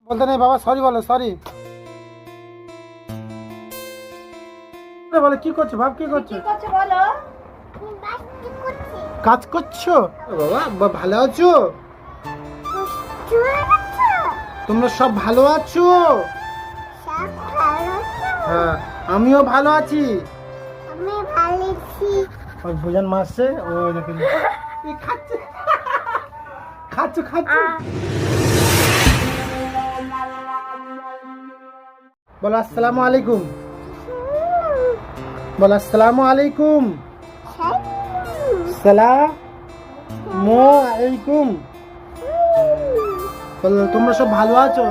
বলতে নেই বাবা, সরি বলো, সরি বলে। কি করছো বাবা, কি করছো? বলো। কাজ করছো বাবা? ভালো আছো? তোমরা সব ভালো আছো? হ্যাঁ, আমিও ভালো আছি। ওই ভোজন মাসছে, ওই দেখুন খাচ্ছে খাচ্ছো খাচ্ছো। বলো আসসালামু আলাইকুম, বলো আসসালামু আলাইকুম। সালামু আলাইকুম। বলো তোমরা সব ভালো আছো?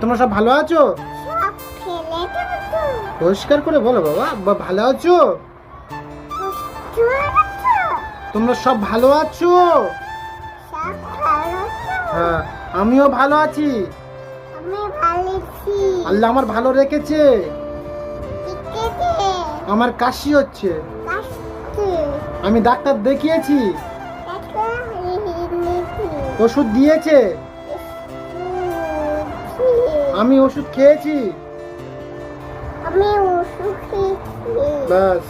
তোমরা সব ভালো আছো? পরিষ্কার করে বলো বাবা, ভালো আছো? তোমরা সব ভালো আছো? হ্যাঁ, আমিও ভালো আছি। আল্লাহ আমার ভালো রেখেছে। আমার কাশি হচ্ছে, আমি ডাক্তার দেখিয়েছি, ওষুধ দিয়েছে, আমি ওষুধ খেয়েছি। বাস।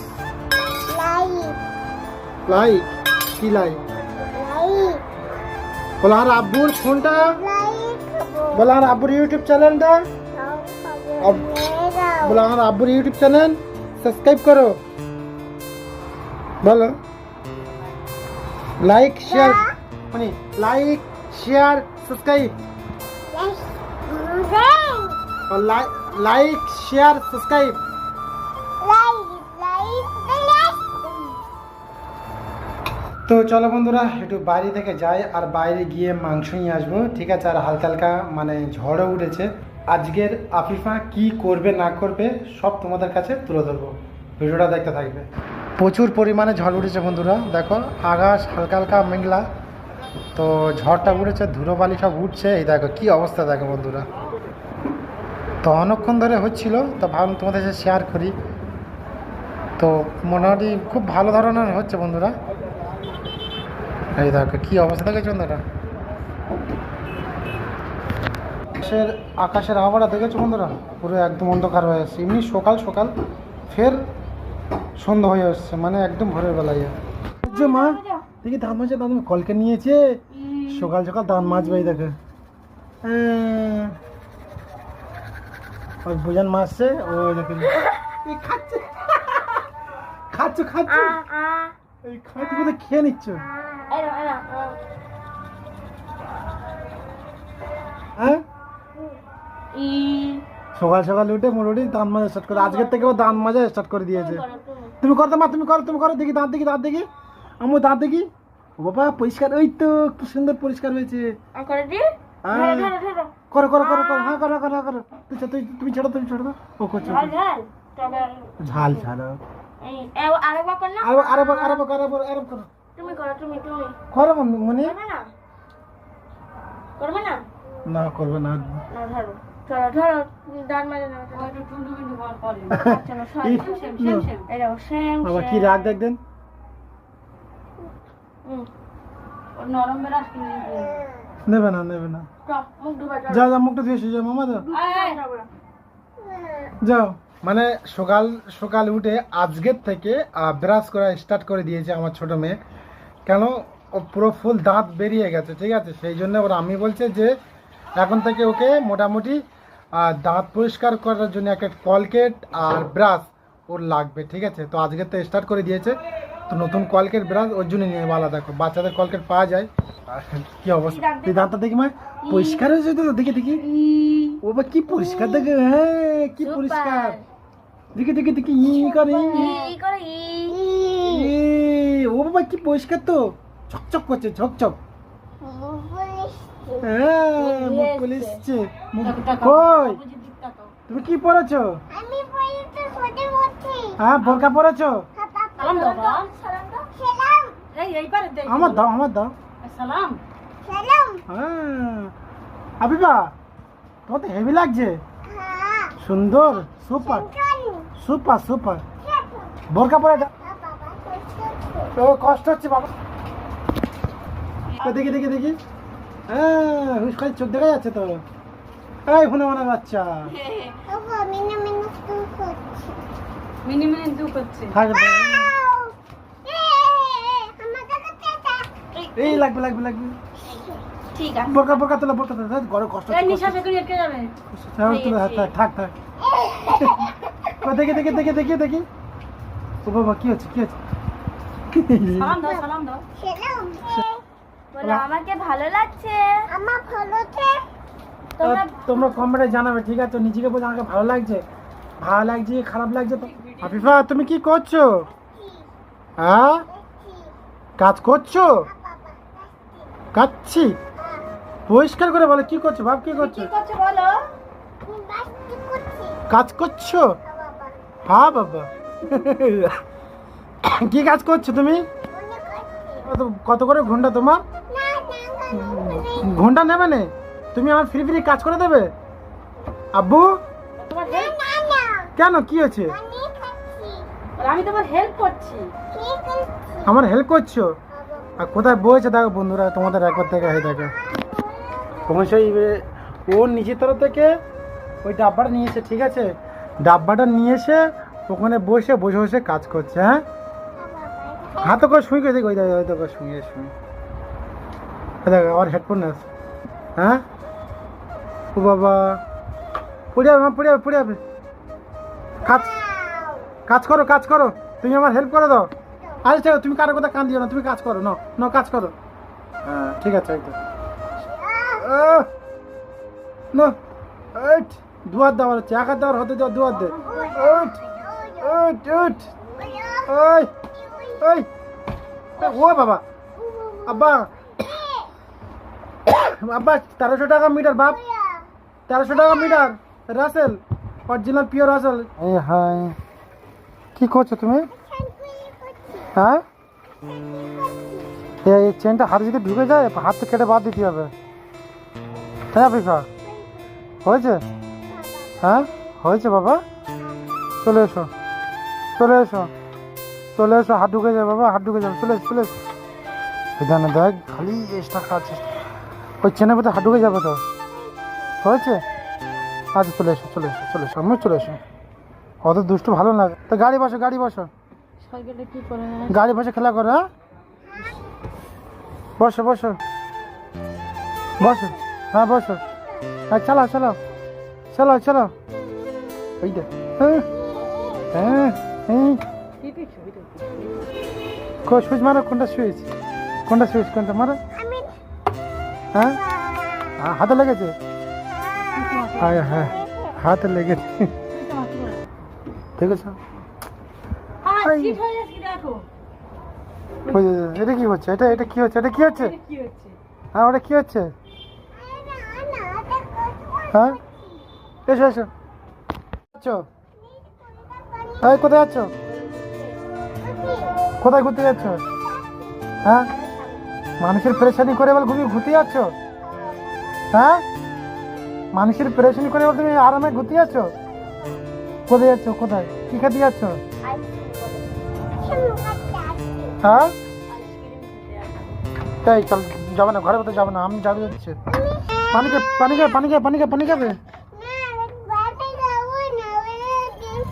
লাইক কি লাইক? বলো আর আব্বুর ফোনটা, বলো আর আব্বুর ইউটিউব চ্যানেলটা, বলো আমার আব্বুর ইউটিউব চ্যানেল সাবস্ক্রাইব করো। বলো লাইক শেয়ার, মানে like share subscribe, like share subscribe. তো চলো বন্ধুরা, একটু বাইরে থেকে যাই, আর বাইরে গিয়ে মাংস নিয়ে আসবো, ঠিক আছে? আর হালকা হালকা মানে ঝড়ও উঠেছে। আজকের আফিফা কি করবে না করবে সব তোমাদের কাছে তুলে ধরবো, ভিডিওটা দেখতে থাকবে। প্রচুর পরিমাণে ঝড় উঠেছে বন্ধুরা, দেখো আকাশ হালকা হালকা মেঘলা, তো ঝড়টা উঠেছে, ধুলোবালি সব উঠছে। এই দেখো কি অবস্থা, দেখো বন্ধুরা। তো অনেকক্ষণ ধরে হচ্ছিল, তো ভাবলাম তোমাদের সাথে শেয়ার করি। তো মোটামুটি খুব ভালো ধরনের হচ্ছে বন্ধুরা। এই দেখো কি অবস্থা দেখেছো বন্ধুরা, আকাশের আবহাওয়াটা দেখেছো বন্ধুরা, পুরো একদম অন্ধকার হয়ে আসছে। এমনি সকাল সকাল ফের সন্ধ্যা হয়ে আসছে, মানে একদম ভোরের বেলায়। মা দেখি দাঁত মাজছে, দাঁত কলকে নিয়েছে, সকাল সকাল দাঁত মাজবে। এই দেখো ওই ভোজন মাসছে, ওই দেখো খাচ্ছে খাচ্ছো খাচ্ছো, এই খাইতে কোথায় খেয়ে নিচ্ছ? হ্যাঁ, সকাল সকাল উঠে মোটামুটি দাঁত মাজা স্টার্ট করে, আজকের থেকে দাঁত মাজা স্টার্ট করে দিয়েছে। তুমি করো মা, তুমি করো, তুমি করো, দেখি দাঁত দেখি, দাঁত দেখি, আমার দাঁত দেখি। ও বাবা পরিষ্কার, ওই তো কি সুন্দর পরিষ্কার হয়েছে। করো করো করো করো, হ্যাঁ করো করো করো। তুমি ছেড়ো, তুমি ছেড়ো, ও করছো ঝাল ঝাল। করো মনে না, করবে না। বাবা কি রাগ দেখবেন, নেবে না নেবে না। যাও যাও, মুখটা ধুয়ে যাও মামা, যাও যাও। মানে সকাল সকাল উঠে আজকের থেকে ব্রাশ করা স্টার্ট করে দিয়েছে আমার ছোট মেয়ে। কেন? ও পুরো ফুল দাঁত বেরিয়ে গেছে, ঠিক আছে? সেই জন্য ওর আমি বলছে যে এখন থেকে ওকে মোটামুটি দাঁত পরিষ্কার করার জন্য একটা কলকেট আর ব্রাশ ওর লাগবে, ঠিক আছে? তো আজকের তো স্টার্ট করে দিয়েছে, তো নতুন কলকেট ব্রাশ ওর জন্য নিয়ে ভালো। দেখো বাচ্চাদের কলকেট পাওয়া যায়। কি অবস্থা, তুই দাঁতটা দেখি মা, পরিষ্কার হয়েছে তো, দেখি দেখি। ও বা কি পরিষ্কার, দেখে হ্যাঁ কি পরিষ্কার, দেখি দেখি দেখি, ই করে ও বাবা কি পরিষ্কার, তো চকচক করছে, ঝকঝক। হ্যাঁ মুখ খুলেছে। কই তুমি কি পড়েছো? হ্যাঁ বোরকা পড়েছো? আমার দাও, আমার দাও। হ্যাঁ আবিবা, তোমার তো হেভি লাগছে, সুন্দর, সুপার সুপার সুপার। বোরকা পরে তো কষ্ট হচ্ছে বাবা, দেখি দেখি দেখি। হ্যাঁ হুশ করে চোখ দেখা যাচ্ছে তো। এই হুনে মানা বাচ্চা মিনি মিনি দু করছে। থাক এই লাগবে লাগবে লাগবে। ঠিক আছে বোরকা বোরকা তোলা বোরকা তোলা ঘরে কষ্ট এই নিশা থেকে এটকে যাবে। থাক থাক দেখি দেখি দেখি দেখি দেখি। ও বাবা কি হচ্ছে কি হচ্ছে? সালাম দাও সালাম দাও। বলো আমাকে ভালো লাগছে। আমার ভালো লাগছে। তোমরা কমেন্টে জানাবে ঠিক আছে? নিজেকে বলে আমাকে ভালো লাগছে, ভালো লাগছে খারাপ লাগছে তো। আফিফা তুমি কি করছো? হ্যাঁ কাজ করছো? কাচ্ছি পরিষ্কার করে বলো কি করছো? ভাব কি করছো? কি করছো বলো? কাজ করছো? হ্যাঁ বাবা কি কাজ করছো তুমি? কত করে ঘন্টা তোমার? ঘন্টা নেবে না তুমি? আমার ফ্রি ফ্রি কাজ করে দেবে আব্বু? তোমার হেল্প কেন কি হয়েছে? আমি তোমার হেল্প করছি। আমার হেল্প করছো? আর কোথায় বয়েছে দেখো বন্ধুরা, তোমাদের একবার থেকে হয়ে দেখো অবশ্যই ওর নিজের তরফ থেকে ওই ডাব্বাটা নিয়েছে ঠিক আছে? ডাব্বাটা নিয়ে এসে ওখানে বসে বসে বসে কাজ করছে। হ্যাঁ হাতে করে শুই করে দেখো, ওই দেখো শুয়ে শুয়ে দেখো আমার হেডফোন আছে। হ্যাঁ ও বাবা পড়ে যাবে পড়ে যাবে পড়ে যাবে। কাজ কাজ করো কাজ করো, তুমি আমার হেল্প করে দাও। আচ্ছা তুমি কারো কথা কান দিও না, তুমি কাজ করো না কাজ করো। হ্যাঁ ঠিক আছে একদম না দুয়ার দেওয়ার হচ্ছে, এক হাত দেওয়ার হতে যাও দুয়ার দে। ওই ওই ও বাবা আব্বা আব্বা 1300 টাকা মিটার বাপ, 1300 টাকা metre Russell original pure Russell. হ্যাঁ কি করছো তুমি? হ্যাঁ এই চেনটা হাতে যদি ঢুকে যায় হাত থেকে কেটে বাদ দিতে হবে। তাই আফিফা হয়েছে? হ্যাঁ হয়েছে বাবা। চলে এসো চলে এসো চলে এসো, হাত ঢুকে যাবে বাবা, হাত ঢুকে যাবে। চলে এসো চলে এসো। এখানে দেখ খালি এক্সট্রা খাচ্ছে, ওই চেনের ভিতরে হাত ঢুকে যাবে তো। হয়েছে? আচ্ছা চলে এসো চলে এসো চলে এসো, আমি চলে এসো। অত দুষ্টু ভালো লাগে তো। গাড়ি বসো গাড়ি বসো, সাইকেলটা কি করে? গাড়ি বসে খেলা করো। হ্যাঁ বসো বসো বসো। হ্যাঁ বসো। হ্যাঁ চালাও চালাও চালাও চালাও। ওই দেখ হ্যাঁ হ্যাঁ হ্যাঁ সুইচ মারো। কোনটা সুইচ? কোনটা সুইচ কোনটা মারো? হ্যাঁ হাতে লেগেছে? হ্যাঁ হ্যাঁ হাতে লেগেছে ঠিক আছে। এটা কি হচ্ছে? এটা এটা কি হচ্ছে? এটা কি হচ্ছে? হ্যাঁ ওটা কি হচ্ছে? হ্যাঁ এসো এসো। এই কোথায় যাচ্ছ? কোথায় ঘুরতে যাচ্ছ? হ্যাঁ মানুষের পরেশানি করে বল ঘুরতে যাচ্ছ? হ্যাঁ মানুষের পরেশানি করে বল তুমি আরামে ঘুরতে যাচ্ছ? কোথায় যাচ্ছ? কোথায় কি খেতে যাচ্ছ? হ্যাঁ তাই চল যাবো না, ঘরের ভেতরে যাবো না, আমি যাবো যাচ্ছে। পানি খাবে পানি খাবে পানি খাবে পানি খাবে পানি খাবে।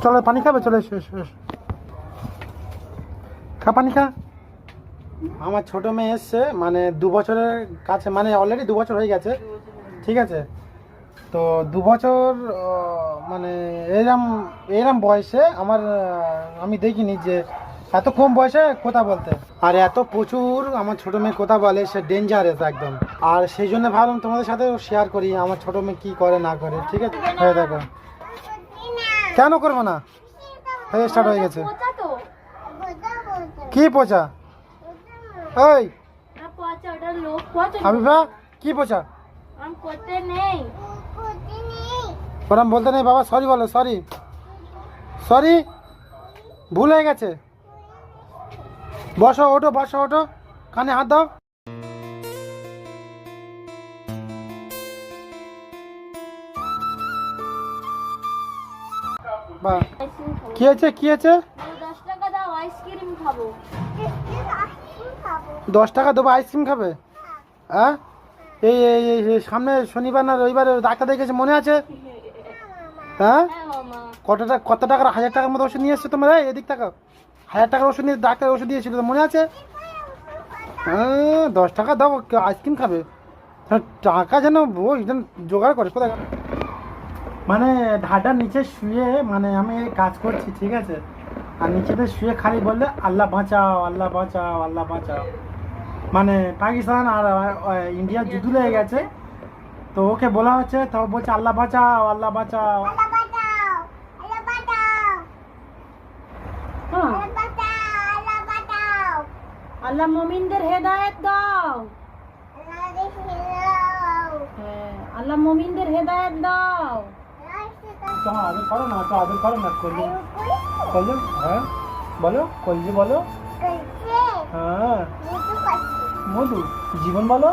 চলো পানি খাবে, চলে এসো এসো এসো। খা পানি খা। আমার ছোট মেয়ে এসছে মানে 2 বছরের কাছে, মানে অলরেডি 2 বছর হয়ে গেছে ঠিক আছে? তো 2 বছর মানে এরম বয়সে আমার আমি দেখিনি যে এত কম বয়সে কথা বলতে, আর এত প্রচুর আমার ছোট মেয়ে কথা বলে, সে ডেঞ্জারাস একদম। আর সেই জন্য ভাবলাম তোমাদের সাথে শেয়ার করি আমার ছোট মেয়ে কি করে না করে ঠিক আছে? হয়ে দেখো কেন করবো না? হয়ে স্টার্ট হয়ে গেছে। কি পচা? ওই আফিফা কি পচা? ওরম বলতে নেই বাবা, সরি বলো সরি সরি ভুল হয়ে গেছে। বসো ওঠো বসো ওঠো, কানে হাত দাও। বাহ কি হয়েছে কি হয়েছে? 10 টাকা দাও আইসক্রিম খাবো। 10 টাকা দেবো আইসক্রিম খাবে? হ্যাঁ এই সামনে শনিবার না রবিবার ডাক্তার দেখেছে মনে আছে? হ্যাঁ, কত টাকার 1000 টাকার মতো ওষুধ নিয়ে এসছো তোমরা? এদিক টাকা 1000 টাকার ওষুধ নিয়ে ডাক্তার ওষুধ দিয়েছিল তো মনে আছে? হ্যাঁ, 10 টাকা দাও, আইসক্রিম খাবে। টাকা যেন ওই যেন জোগাড় করে কোথায়। মানে ঢাডার নিচে শুয়ে মানে আমি কাজ করছি, ঠিক আছে, আর নিচেতে শুয়ে খালি বললে আল্লাহ বাঁচাও, আল্লাহ বাঁচাও, আল্লাহ বাঁচাও। মানে পাকিস্তান আর ইন্ডিয়া যুদ্ধ লেগে গেছে, তো ওকে বলা হচ্ছে, তো বলছে আল্লাহ বাঁচাও, আল্লাহ বাঁচাও। আল্লাহ মুমিনদের হেদায়েত দাও। আল্লাহ মুমিনদের হেদায়েত দাও। তো আদর করো না, তো আদর করো না, কলজি কলজি, হ্যাঁ বলো, কলজি বলো, হ্যাঁ মধু জীবন বলো।